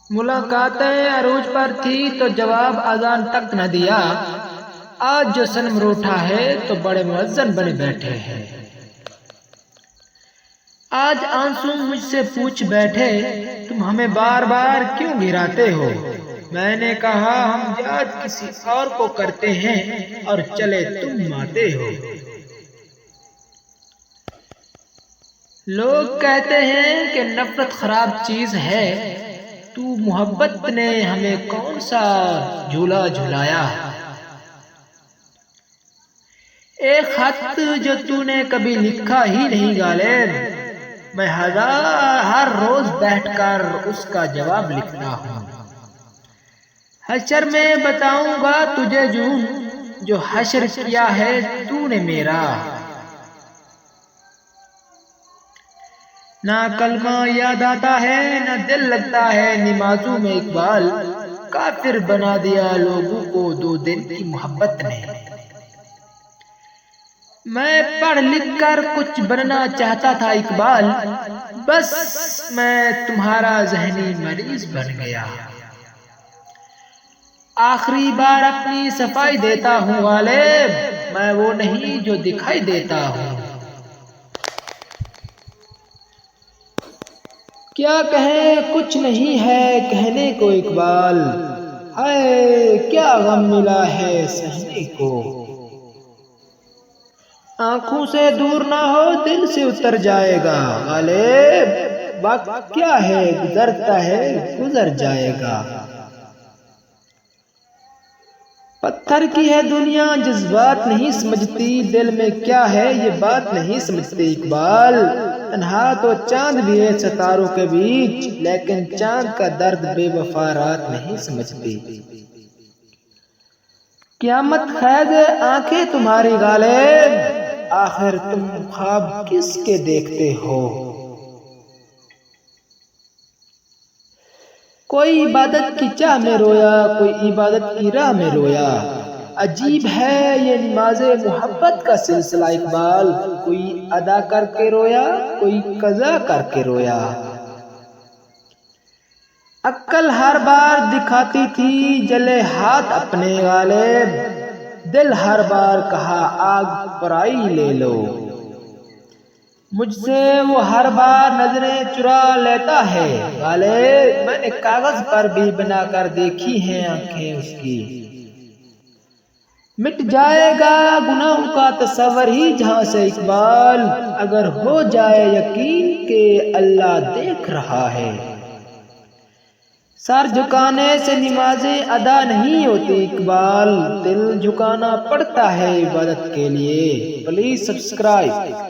ملاقاتیں عروج پر تھی تو جواب اذان تک نہ دیا، آج جو صنم روٹھا ہے تو بڑے مؤذن بنے بیٹھے ہیں۔ آج آنسو مجھ سے پوچھ بیٹھے، تم ہمیں بار بار کیوں گراتے ہو؟ میں نے کہا ہم یاد کسی اور کو کرتے ہیں اور چلے تم آتے ہو۔ لوگ کہتے ہیں کہ نفرت خراب چیز ہے، تو محبت نے ہمیں کون سا جھولا جھلایا؟ ایک خط جو تو نے کبھی لکھا ہی نہیں غالب، میں ہر روز بیٹھ کر اس کا جواب لکھتا ہوں۔ حشر میں بتاؤں گا تجھے جو حشر کیا ہے تو نے میرا۔ نہ کلمہ یاد آتا ہے نہ دل لگتا ہے نمازوں میں اقبال، کافر بنا دیا لوگوں کو 2 دن کی محبت نے۔ میں پڑھ لکھ کر کچھ بننا چاہتا تھا اقبال، بس میں تمہارا ذہنی مریض بن گیا۔ آخری بار اپنی صفائی دیتا ہوں غالب، میں وہ نہیں جو دکھائی دیتا ہوں۔ کیا کہیں کچھ نہیں ہے کہنے کو اقبال، ہائے کیا غم ملا ہے سہنے کو۔ آنکھوں سے دور نہ ہو دل سے اتر جائے گا غالب، وقت کیا ہے گزرتا ہے گزر جائے گا۔ پتھر کی ہے دنیا جذبات نہیں سمجھتی، دل میں کیا ہے یہ بات نہیں سمجھتی اقبال۔ تنہا تو چاند بھی ہے ستاروں کے بیچ، لیکن چاند کا درد بے وفا رات نہیں سمجھتی۔ قیامت خیز ہے آنکھیں تمہاری غالب، آخر تم خواب کس کے دیکھتے ہو؟ کوئی عبادت کی چاہ میں رویا، کوئی عبادت کی راہ میں رویا، عجیب ہے یہ نماز محبت کا سلسلہ اقبال، کوئی ادا کر کے رویا کوئی قضا کر کے رویا۔ عقل ہر بار دکھاتی تھی جلے ہاتھ اپنے غالب، دل ہر بار کہا آگ پرائی لے لو۔ مجھ سے وہ ہر بار نظریں چرا لیتا ہے غالب، میں نے کاغذ پر بھی بنا کر دیکھی ہیں آنکھیں اس کی۔ مٹ جائے گا گناہوں کا تصور ہی جہاں سے اقبال، اگر ہو جائے یقین کہ اللہ دیکھ رہا ہے۔ سر جھکانے سے نمازیں ادا نہیں ہوتی اقبال، دل جھکانا پڑتا ہے عبادت کے لیے۔ Please subscribe.